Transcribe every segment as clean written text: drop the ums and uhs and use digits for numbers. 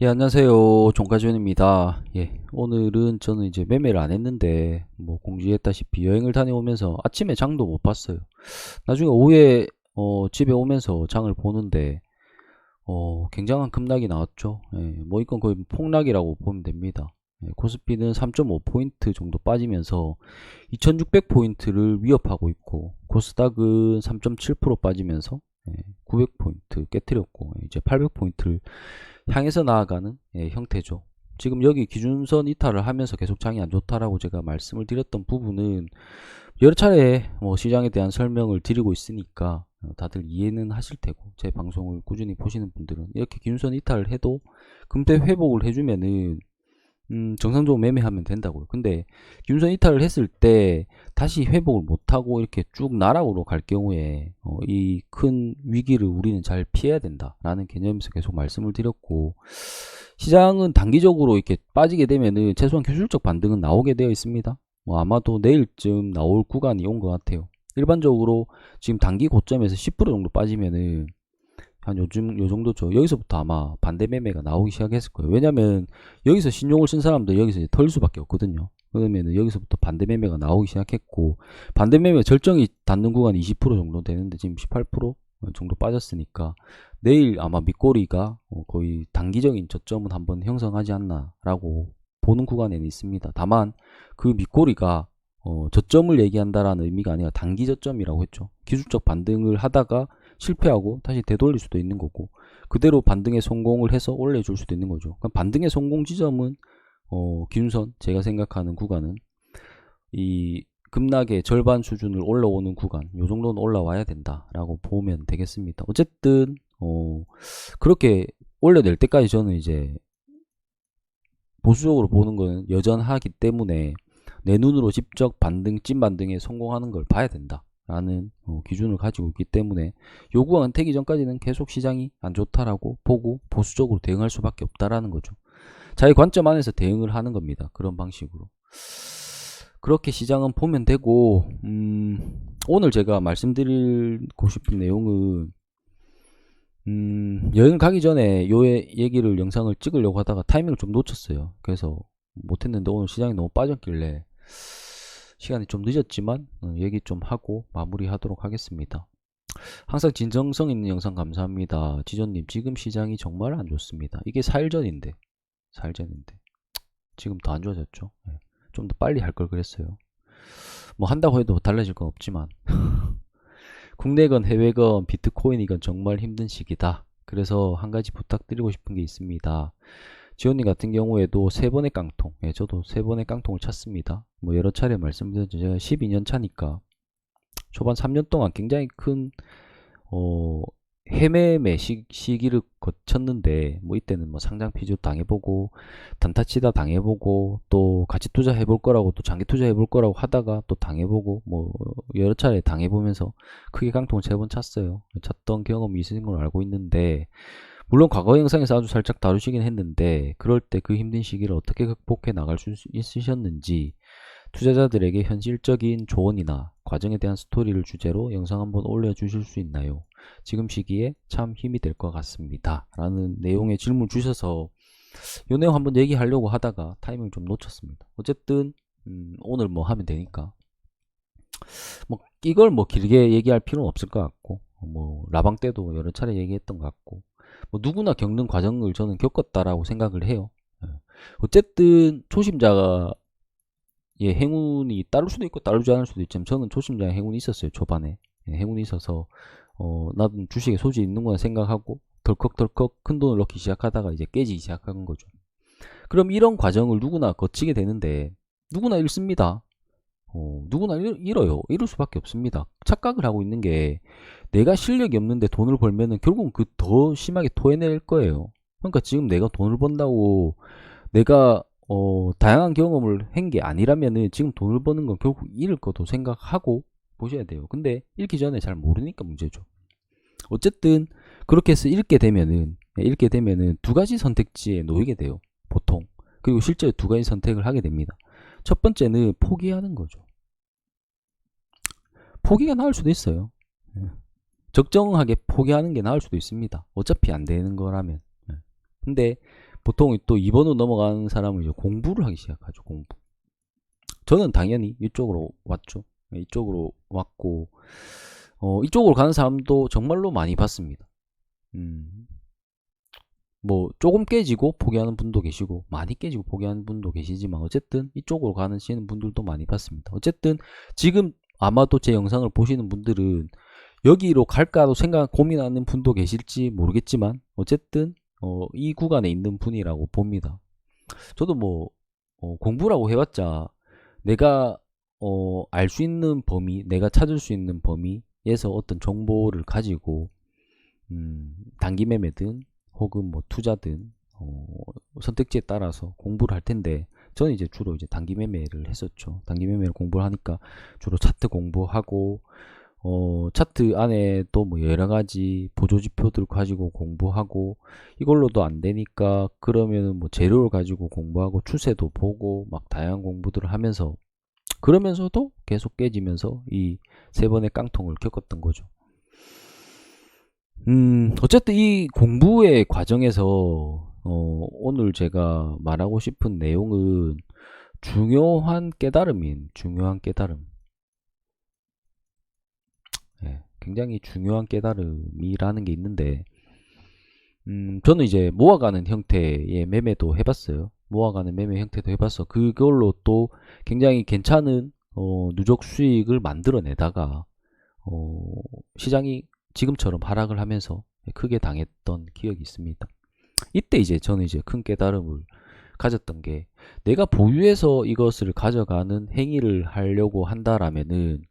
예, 안녕하세요. 종가준입니다. 예, 오늘은 저는 이제 매매를 안 했는데, 뭐, 공지했다시피 여행을 다녀오면서 아침에 장도 못 봤어요. 나중에 오후에, 집에 오면서 장을 보는데, 굉장한 급락이 나왔죠. 예, 뭐, 이건 거의 폭락이라고 보면 됩니다. 예, 코스피는 3.5포인트 정도 빠지면서 2600포인트를 위협하고 있고, 코스닥은 3.7% 빠지면서 900포인트 깨뜨렸고, 이제 800포인트를 향해서 나아가는 형태죠. 지금 여기 기준선 이탈을 하면서 계속 장이 안 좋다라고 제가 말씀을 드렸던 부분은 여러 차례 뭐 시장에 대한 설명을 드리고 있으니까 다들 이해는 하실 테고, 제 방송을 꾸준히 보시는 분들은 이렇게 기준선 이탈을 해도 금태 회복을 해주면은 정상적으로 매매하면 된다고요. 근데 균선 이탈을 했을 때 다시 회복을 못하고 이렇게 쭉 나락으로 갈 경우에 이 큰 위기를 우리는 잘 피해야 된다라는 개념에서 계속 말씀을 드렸고, 시장은 단기적으로 이렇게 빠지게 되면은 최소한 기술적 반등은 나오게 되어 있습니다. 뭐 아마도 내일쯤 나올 구간이 온 것 같아요. 일반적으로 지금 단기 고점에서 10% 정도 빠지면은 한 요즘 요 정도죠. 여기서부터 아마 반대 매매가 나오기 시작했을 거예요. 왜냐면 여기서 신용을 쓴 사람들 여기서 이제 털 수밖에 없거든요. 그러면은 여기서부터 반대 매매가 나오기 시작했고, 반대 매매 절정이 닿는 구간이 20% 정도 되는데 지금 18% 정도 빠졌으니까 내일 아마 밑꼬리가 거의 단기적인 저점은 한번 형성하지 않나라고 보는 구간에는 있습니다. 다만 그 밑꼬리가 저점을 얘기한다라는 의미가 아니라 단기 저점이라고 했죠. 기술적 반등을 하다가 실패하고 다시 되돌릴 수도 있는 거고, 그대로 반등에 성공을 해서 올려줄 수도 있는 거죠. 그럼 반등의 성공 지점은 기준선, 제가 생각하는 구간은 이 급락의 절반 수준을 올라오는 구간, 요 정도는 올라와야 된다라고 보면 되겠습니다. 어쨌든 그렇게 올려낼 때까지 저는 이제 보수적으로 보는 거는 여전하기 때문에 내 눈으로 직접 반등, 찐 반등에 성공하는 걸 봐야 된다 라는 기준을 가지고 있기 때문에 요구가 은퇴기 전까지는 계속 시장이 안 좋다라고 보고 보수적으로 대응할 수밖에 없다라는 거죠. 자기 관점 안에서 대응을 하는 겁니다. 그런 방식으로 그렇게 시장은 보면 되고, 오늘 제가 말씀드리고 싶은 내용은 여행 가기 전에 요 얘기를 영상을 찍으려고 하다가 타이밍을 좀 놓쳤어요. 그래서 못했는데 오늘 시장이 너무 빠졌길래 시간이 좀 늦었지만 얘기 좀 하고 마무리하도록 하겠습니다. 항상 진정성 있는 영상 감사합니다. 지존님, 지금 시장이 정말 안 좋습니다. 이게 4일 전인데 지금 더 안 좋아졌죠. 좀 더 빨리 할 걸 그랬어요. 뭐 한다고 해도 달라질 건 없지만 국내건 해외건 비트코인이건 정말 힘든 시기다. 그래서 한 가지 부탁드리고 싶은 게 있습니다. 지원님 같은 경우에도 세 번의 깡통, 저도 세 번의 깡통을 찼습니다. 뭐 여러 차례 말씀드렸죠. 제가 12년 차니까 초반 3년 동안 굉장히 큰 헤매매 시기를 거쳤는데, 뭐 이때는 뭐 상장 피주 당해보고 단타치다 당해보고 또 같이 투자해볼 거라고 또 장기 투자해볼 거라고 하다가 또 당해보고 뭐 여러 차례 당해보면서 크게 깡통을 3번 찼어요. 찼던 경험이 있으신 걸로 알고 있는데, 물론 과거 영상에서 아주 살짝 다루시긴 했는데 그럴 때 그 힘든 시기를 어떻게 극복해 나갈 수 있으셨는지 투자자들에게 현실적인 조언이나 과정에 대한 스토리를 주제로 영상 한번 올려주실 수 있나요? 지금 시기에 참 힘이 될 것 같습니다. 라는 내용의 질문 주셔서 이 내용 한번 얘기하려고 하다가 타이밍을 좀 놓쳤습니다. 어쨌든 오늘 뭐 하면 되니까 뭐 이걸 뭐 길게 얘기할 필요는 없을 것 같고, 뭐 라방 때도 여러 차례 얘기했던 것 같고, 뭐 누구나 겪는 과정을 저는 겪었다라고 생각을 해요. 어쨌든 초심자가 행운이 따를 수도 있고 따르지 않을 수도 있지만 저는 초심자의 행운이 있었어요. 초반에 행운이 있어서 나도 주식에 소질이 있는구나 생각하고 덜컥덜컥 큰 돈을 넣기 시작하다가 이제 깨지기 시작한 거죠. 그럼 이런 과정을 누구나 거치게 되는데 누구나 잃습니다. 누구나 잃어요. 잃을 수밖에 없습니다. 착각을 하고 있는 게 내가 실력이 없는데 돈을 벌면은 결국은 그 더 심하게 토해낼 거예요. 그러니까 지금 내가 돈을 번다고 내가 다양한 경험을 한 게 아니라면은 지금 돈을 버는 건 결국 잃을 것도 생각하고 보셔야 돼요. 근데 잃기 전에 잘 모르니까 문제죠. 어쨌든 그렇게 해서 잃게 되면은 두 가지 선택지에 놓이게 돼요. 보통. 그리고 실제로 두 가지 선택을 하게 됩니다. 첫 번째는 포기하는 거죠. 포기가 나을 수도 있어요. 적정하게 포기하는 게 나을 수도 있습니다. 어차피 안 되는 거라면. 근데 보통 또 2번으로 넘어가는 사람은 이제 공부를 하기 시작하죠. 공부. 저는 당연히 이쪽으로 왔죠. 이쪽으로 왔고, 이쪽으로 가는 사람도 정말로 많이 봤습니다. 뭐 조금 깨지고 포기하는 분도 계시고 많이 깨지고 포기하는 분도 계시지만 어쨌든 이쪽으로 가시는 분들도 많이 봤습니다. 어쨌든 지금 아마도 제 영상을 보시는 분들은 여기로 갈까도 고민하는 분도 계실지 모르겠지만 어쨌든 이 구간에 있는 분이라고 봅니다. 저도 뭐 공부라고 해봤자 내가 알 수 있는 범위, 내가 찾을 수 있는 범위에서 어떤 정보를 가지고 단기 매매든 혹은 뭐 투자든 선택지에 따라서 공부를 할 텐데 저는 이제 주로 이제 단기 매매를 했었죠. 단기 매매를 공부를 하니까 주로 차트 공부하고 차트 안에 또 뭐 여러 가지 보조 지표들 가지고 공부하고 이걸로도 안 되니까 그러면은 뭐 재료를 가지고 공부하고 추세도 보고 막 다양한 공부들을 하면서 그러면서도 계속 깨지면서 이 세 번의 깡통을 겪었던 거죠. 어쨌든 이 공부의 과정에서 오늘 제가 말하고 싶은 내용은 중요한 깨달음. 예, 굉장히 중요한 깨달음이라는 게 있는데, 저는 이제 모아가는 형태의 매매도 해봤어요. 모아가는 매매 형태도 해봤어. 그걸로 또 굉장히 괜찮은 누적 수익을 만들어내다가 시장이 지금처럼 하락을 하면서 크게 당했던 기억이 있습니다. 이때 이제 저는 이제 큰 깨달음을 가졌던 게 내가 보유해서 이것을 가져가는 행위를 하려고 한다라면은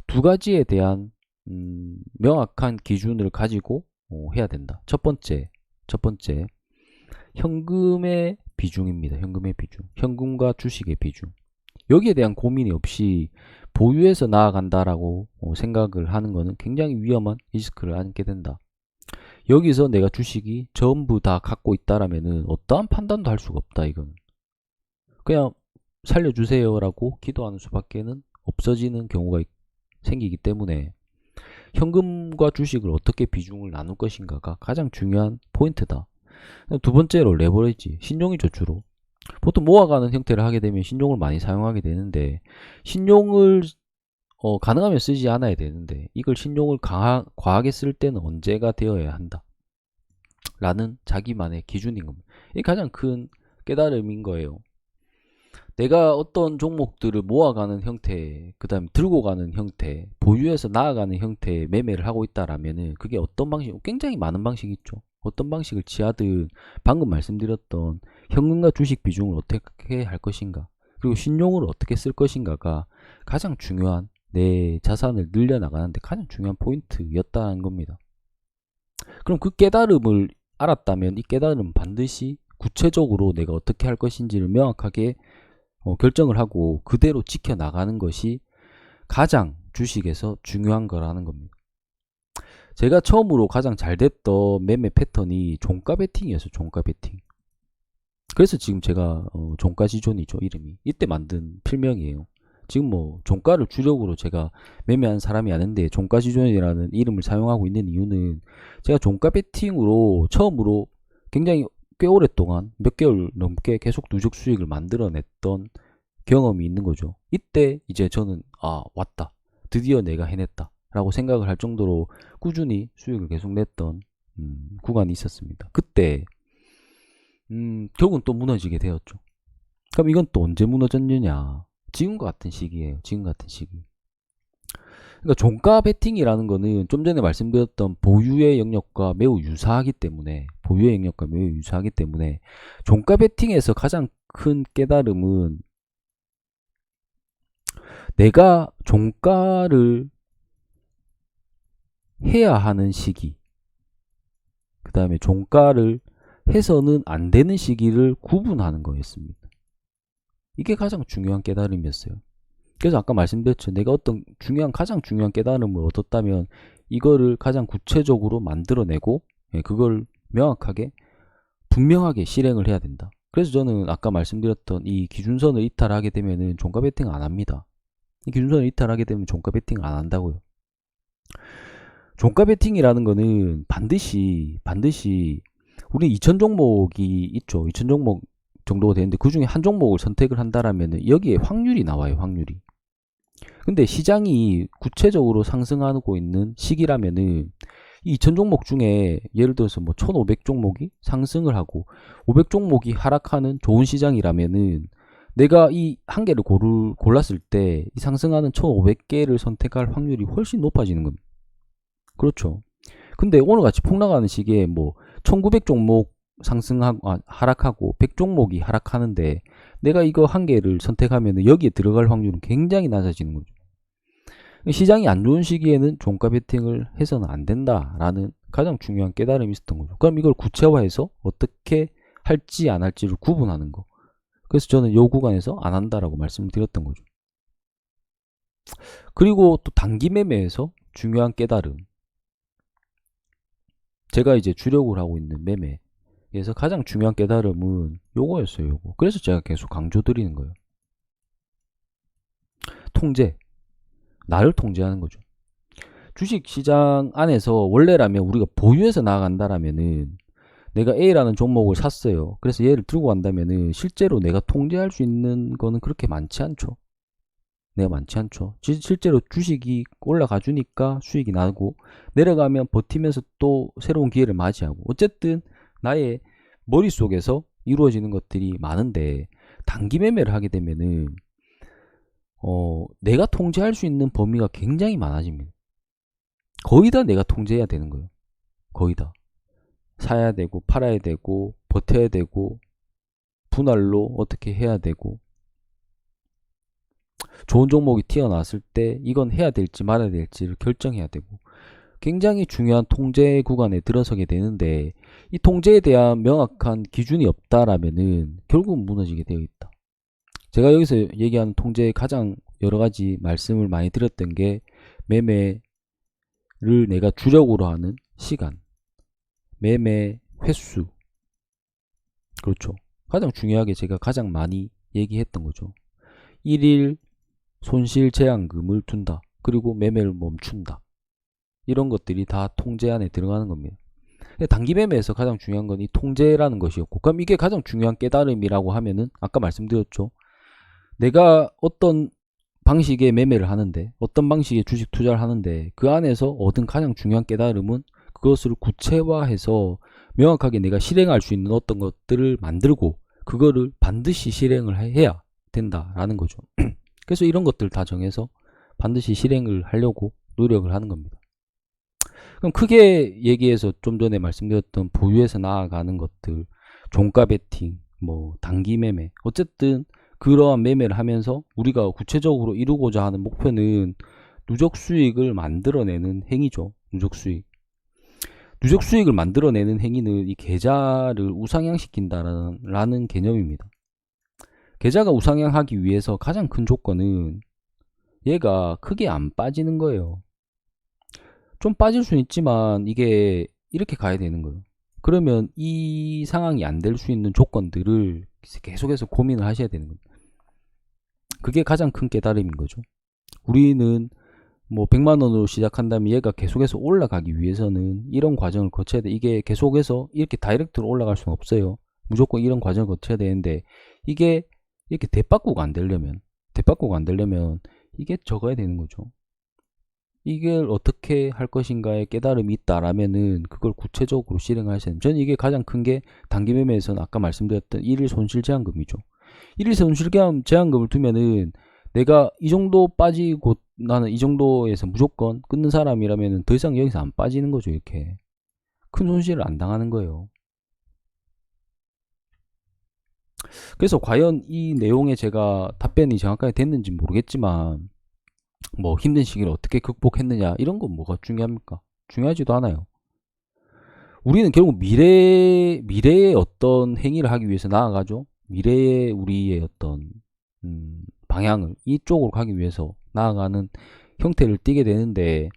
두 가지에 대한 명확한 기준을 가지고 해야 된다. 첫 번째 현금의 비중입니다. 현금의 비중, 현금과 주식의 비중. 여기에 대한 고민이 없이 보유해서 나아간다라고 생각을 하는 것은 굉장히 위험한 리스크를 안게 된다. 여기서 내가 주식이 전부 다 갖고 있다라면은 어떠한 판단도 할 수가 없다. 이건 그냥 살려주세요라고 기도하는 수밖에는 없어지는 경우가 생기기 때문에 현금과 주식을 어떻게 비중을 나눌 것인가가 가장 중요한 포인트다. 두 번째로 레버리지, 신용이죠. 주로 보통 모아가는 형태를 하게 되면 신용을 많이 사용하게 되는데 신용을 가능하면 쓰지 않아야 되는데 이걸 신용을 과하게 쓸 때는 언제가 되어야 한다 라는 자기만의 기준인 겁니다. 이게 가장 큰 깨달음인 거예요. 내가 어떤 종목들을 모아가는 형태, 그 다음에 들고 가는 형태, 보유해서 나아가는 형태의 매매를 하고 있다라면은 그게 어떤 방식, 굉장히 많은 방식이 있죠. 어떤 방식을 취하든 방금 말씀드렸던 현금과 주식 비중을 어떻게 할 것인가, 그리고 신용을 어떻게 쓸 것인가가 가장 중요한 내 자산을 늘려나가는데 가장 중요한 포인트였다는 겁니다. 그럼 그 깨달음을 알았다면 이 깨달음은 반드시 구체적으로 내가 어떻게 할 것인지를 명확하게 결정을 하고 그대로 지켜나가는 것이 가장 주식에서 중요한 거라는 겁니다. 제가 처음으로 가장 잘 됐던 매매 패턴이 종가 베팅이었어요. 종가 베팅. 그래서 지금 제가 종가 지존이죠. 이름이. 이때 만든 필명이에요. 지금 뭐 종가를 주력으로 제가 매매한 사람이 아닌데 종가 지존이라는 이름을 사용하고 있는 이유는 제가 종가 베팅으로 처음으로 굉장히 꽤 오랫동안 몇 개월 넘게 계속 누적 수익을 만들어냈던 경험이 있는 거죠. 이때 이제 저는 왔다, 드디어 내가 해냈다 라고 생각을 할 정도로 꾸준히 수익을 계속 냈던 구간이 있었습니다. 그때 결국은 또 무너지게 되었죠. 그럼 이건 또 언제 무너졌느냐, 지금과 같은 시기예요. 지금 같은 시기. 그러니까 종가 베팅이라는 거는 좀 전에 말씀드렸던 보유의 영역과 매우 유사하기 때문에 종가 베팅에서 가장 큰 깨달음은 내가 종가를 해야 하는 시기, 그 다음에 종가를 해서는 안 되는 시기를 구분하는 거였습니다. 이게 가장 중요한 깨달음이었어요. 그래서 아까 말씀드렸죠. 내가 어떤 가장 중요한 깨달음을 얻었다면 이거를 가장 구체적으로 만들어내고 그걸 명확하게 분명하게 실행을 해야 된다. 그래서 저는 아까 말씀드렸던 이 기준선을 이탈하게 되면은 종가 베팅 안 합니다. 이 기준선을 이탈하게 되면 종가 베팅 안 한다고요. 종가 베팅이라는 거는 반드시 우리 2000 종목이 있죠. 2000 종목 정도가 되는데 그 중에 한 종목을 선택을 한다라면 여기에 확률이 나와요. 확률이. 근데 시장이 구체적으로 상승하고 있는 시기라면은 이 2000 종목 중에 예를 들어서 뭐 1500 종목이 상승을 하고 500 종목이 하락하는 좋은 시장이라면은 내가 이 한 개를 골랐을 때 이 상승하는 1500개를 선택할 확률이 훨씬 높아지는 겁니다. 그렇죠. 근데 오늘 같이 폭락하는 시기에 뭐 1900 종목 상승하고 하락하고 100 종목이 하락하는데 내가 이거 한 개를 선택하면 여기에 들어갈 확률은 굉장히 낮아지는 거죠. 시장이 안 좋은 시기에는 종가 베팅을 해서는 안 된다라는 가장 중요한 깨달음이 있었던 거죠. 그럼 이걸 구체화해서 어떻게 할지 안 할지를 구분하는 거. 그래서 저는 요 구간에서 안 한다라고 말씀을 드렸던 거죠. 그리고 또 단기 매매에서 중요한 깨달음. 제가 이제 주력을 하고 있는 매매에서 가장 중요한 깨달음은 요거였어요. 요거. 그래서 제가 계속 강조드리는 거예요. 통제. 나를 통제하는 거죠. 주식 시장 안에서 원래라면 우리가 보유해서 나아간다라면은 내가 A라는 종목을 샀어요. 그래서 얘를 들고 간다면은 실제로 내가 통제할 수 있는 거는 그렇게 많지 않죠. 내가 많지 않죠. 실제로 주식이 올라가 주니까 수익이 나고 내려가면 버티면서 또 새로운 기회를 맞이하고 어쨌든 나의 머릿속에서 이루어지는 것들이 많은데 단기 매매를 하게 되면은 내가 통제할 수 있는 범위가 굉장히 많아집니다. 거의 다 내가 통제해야 되는 거예요. 거의 다. 사야 되고 팔아야 되고 버텨야 되고 분할로 어떻게 해야 되고 좋은 종목이 튀어나왔을 때 이건 해야 될지 말아야 될지를 결정해야 되고 굉장히 중요한 통제 구간에 들어서게 되는데 이 통제에 대한 명확한 기준이 없다라면은 결국은 무너지게 되어 있다. 제가 여기서 얘기하는 통제의 가장 여러 가지 말씀을 많이 드렸던 게 매매를 내가 주력으로 하는 시간, 매매 횟수. 그렇죠. 가장 중요하게 제가 가장 많이 얘기했던 거죠. 1일 손실 제한금을 둔다. 그리고 매매를 멈춘다. 이런 것들이 다 통제 안에 들어가는 겁니다. 단기 매매에서 가장 중요한 건 이 통제라는 것이었고, 그럼 이게 가장 중요한 깨달음이라고 하면은 아까 말씀드렸죠. 내가 어떤 방식의 매매를 하는데, 어떤 방식의 주식 투자를 하는데 그 안에서 얻은 가장 중요한 깨달음은 그것을 구체화해서 명확하게 내가 실행할 수 있는 어떤 것들을 만들고 그거를 반드시 실행을 해야 된다라는 거죠. 그래서 이런 것들 다 정해서 반드시 실행을 하려고 노력을 하는 겁니다. 그럼 크게 얘기해서 좀 전에 말씀드렸던 보유해서 나아가는 것들, 종가 베팅, 뭐 단기 매매, 어쨌든 그러한 매매를 하면서 우리가 구체적으로 이루고자 하는 목표는 누적 수익을 만들어내는 행위죠. 누적 수익. 누적 수익을 만들어내는 행위는 이 계좌를 우상향시킨다라는 개념입니다. 계좌가 우상향하기 위해서 가장 큰 조건은 얘가 크게 안 빠지는 거예요. 좀 빠질 수는 있지만 이게 이렇게 가야 되는 거예요. 그러면 이 상황이 안 될 수 있는 조건들을 계속해서 고민을 하셔야 되는 겁니다. 그게 가장 큰 깨달음인 거죠. 우리는 뭐 100만 원으로 시작한다면 얘가 계속해서 올라가기 위해서는 이런 과정을 거쳐야 돼. 이게 계속해서 이렇게 다이렉트로 올라갈 수는 없어요. 무조건 이런 과정을 거쳐야 되는데 이게 이렇게 대바꾸가 안 되려면 이게 적어야 되는 거죠. 이걸 어떻게 할 것인가에 깨달음이 있다라면은 그걸 구체적으로 실행하셔야 됩니다. 저는 이게 가장 큰 게 단기 매매에서는 아까 말씀드렸던 1일 손실 제한금이죠. 1일 손실 제한금을 두면은 내가 이 정도 빠지고 나는 이 정도에서 무조건 끊는 사람이라면은 더 이상 여기서 안 빠지는 거죠. 이렇게 큰 손실을 안 당하는 거예요. 그래서 과연 이 내용에 제가 답변이 정확하게 됐는지 모르겠지만 뭐 힘든 시기를 어떻게 극복했느냐 이런 건 뭐가 중요합니까? 중요하지도 않아요. 우리는 결국 미래의 어떤 행위를 하기 위해서 나아가죠. 미래의 우리의 어떤 방향을 이쪽으로 가기 위해서 나아가는 형태를 띠게 되는데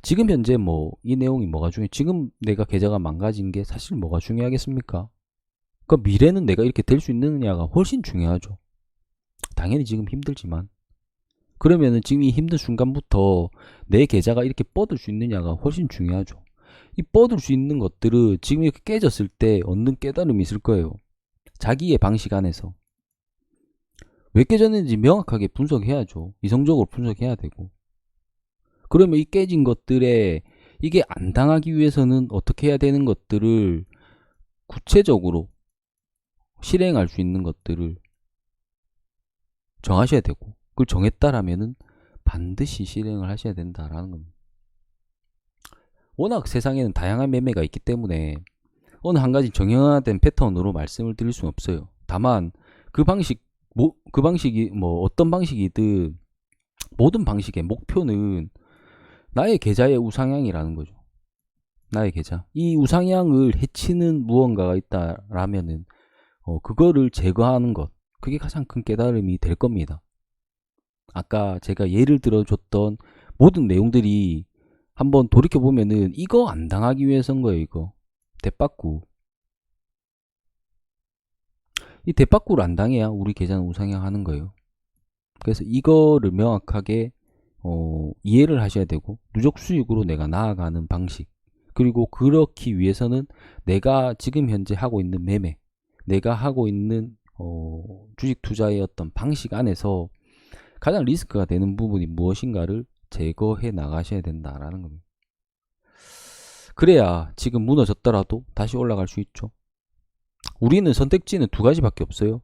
지금 현재 뭐 이 내용이 뭐가 중요해? 지금 내가 계좌가 망가진 게 사실 뭐가 중요하겠습니까? 그 미래는 내가 이렇게 될 수 있느냐가 훨씬 중요하죠. 당연히 지금 힘들지만 그러면은 지금 이 힘든 순간부터 내 계좌가 이렇게 뻗을 수 있느냐가 훨씬 중요하죠. 이 뻗을 수 있는 것들은 지금 이렇게 깨졌을 때 얻는 깨달음이 있을 거예요. 자기의 방식 안에서. 왜 깨졌는지 명확하게 분석해야죠. 이성적으로 분석해야 되고. 그러면 이 깨진 것들에 이게 안 당하기 위해서는 어떻게 해야 되는 것들을 구체적으로 실행할 수 있는 것들을 정하셔야 되고, 그걸 정했다라면은 반드시 실행을 하셔야 된다라는 겁니다. 워낙 세상에는 다양한 매매가 있기 때문에 어느 한 가지 정형화된 패턴으로 말씀을 드릴 수는 없어요. 다만 그 방식이 어떤 방식이든 모든 방식의 목표는 나의 계좌의 우상향이라는 거죠. 나의 계좌. 이 우상향을 해치는 무언가가 있다라면은 그거를 제거하는 것. 그게 가장 큰 깨달음이 될 겁니다. 아까 제가 예를 들어줬던 모든 내용들이 한번 돌이켜보면은 이거 안 당하기 위해서인 거예요, 이거. 대빠꾸. 이 대빠꾸를 안 당해야 우리 계좌는 우상향 하는 거예요. 그래서 이거를 명확하게 이해를 하셔야 되고, 누적 수익으로 내가 나아가는 방식. 그리고 그렇기 위해서는 내가 지금 현재 하고 있는 매매, 내가 하고 있는 주식 투자의 어떤 방식 안에서 가장 리스크가 되는 부분이 무엇인가를 제거해 나가셔야 된다라는 겁니다. 그래야 지금 무너졌더라도 다시 올라갈 수 있죠. 우리는 선택지는 두 가지밖에 없어요.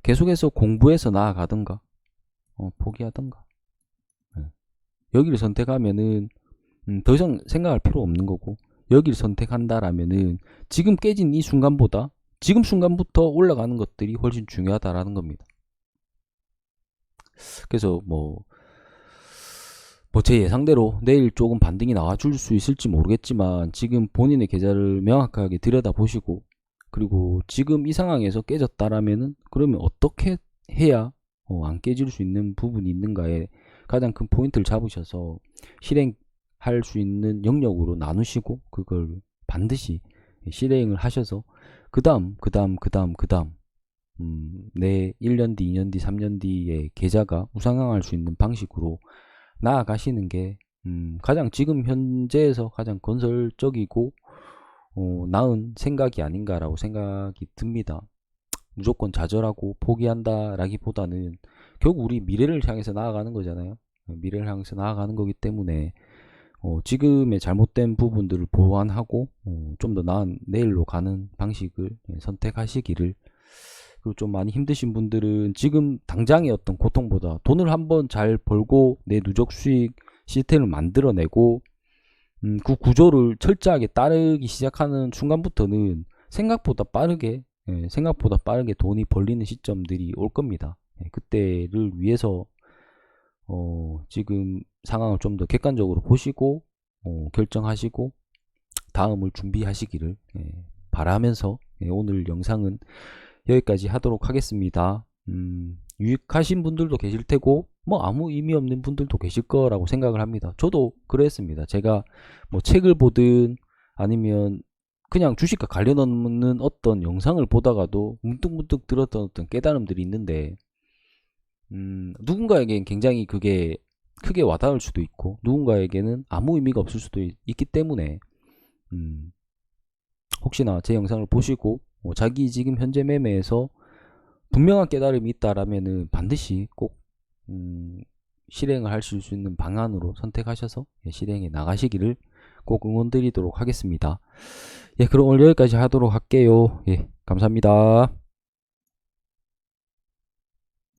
계속해서 공부해서 나아가든가 포기하든가. 여기를 선택하면은 더 이상 생각할 필요 없는 거고, 여기를 선택한다라면은 지금 깨진 이 순간보다 지금 순간부터 올라가는 것들이 훨씬 중요하다라는 겁니다. 그래서 제 예상대로 내일 조금 반등이 나와줄 수 있을지 모르겠지만, 지금 본인의 계좌를 명확하게 들여다보시고, 그리고 지금 이 상황에서 깨졌다라면은 그러면 어떻게 해야 안 깨질 수 있는 부분이 있는가에 가장 큰 포인트를 잡으셔서 실행할 수 있는 영역으로 나누시고, 그걸 반드시 실행을 하셔서 그 다음 내 1년 뒤, 2년 뒤, 3년 뒤에 계좌가 우상향할 수 있는 방식으로 나아가시는 게 가장 지금 현재에서 가장 건설적이고 나은 생각이 아닌가라고 생각이 듭니다. 무조건 좌절하고 포기한다라기보다는 결국 우리 미래를 향해서 나아가는 거잖아요. 미래를 향해서 나아가는 거기 때문에 지금의 잘못된 부분들을 보완하고 좀 더 나은 내일로 가는 방식을 선택하시기를. 그리고 좀 많이 힘드신 분들은 지금 당장의 어떤 고통보다 돈을 한번 잘 벌고 내 누적 수익 시스템을 만들어내고 그 구조를 철저하게 따르기 시작하는 순간부터는 생각보다 빠르게 돈이 벌리는 시점들이 올 겁니다. 그때를 위해서 지금 상황을 좀 더 객관적으로 보시고 결정하시고 다음을 준비하시기를 바라면서 오늘 영상은 여기까지 하도록 하겠습니다. 유익하신 분들도 계실 테고 아무 의미 없는 분들도 계실 거라고 생각을 합니다. 저도 그랬습니다. 제가 책을 보든 아니면 그냥 주식과 관련 없는 어떤 영상을 보다가도 문득문득 들었던 어떤 깨달음들이 있는데 누군가에겐 굉장히 그게 크게 와닿을 수도 있고, 누군가에게는 아무 의미가 없을 수도 있기 때문에 혹시나 제 영상을 보시고 자기 지금 현재 매매에서 분명한 깨달음이 있다라면은 반드시 꼭 실행을 하실 수 있는 방안으로 선택하셔서 실행해 나가시기를 꼭 응원드리도록 하겠습니다. 그럼 오늘 여기까지 하도록 할게요. 감사합니다.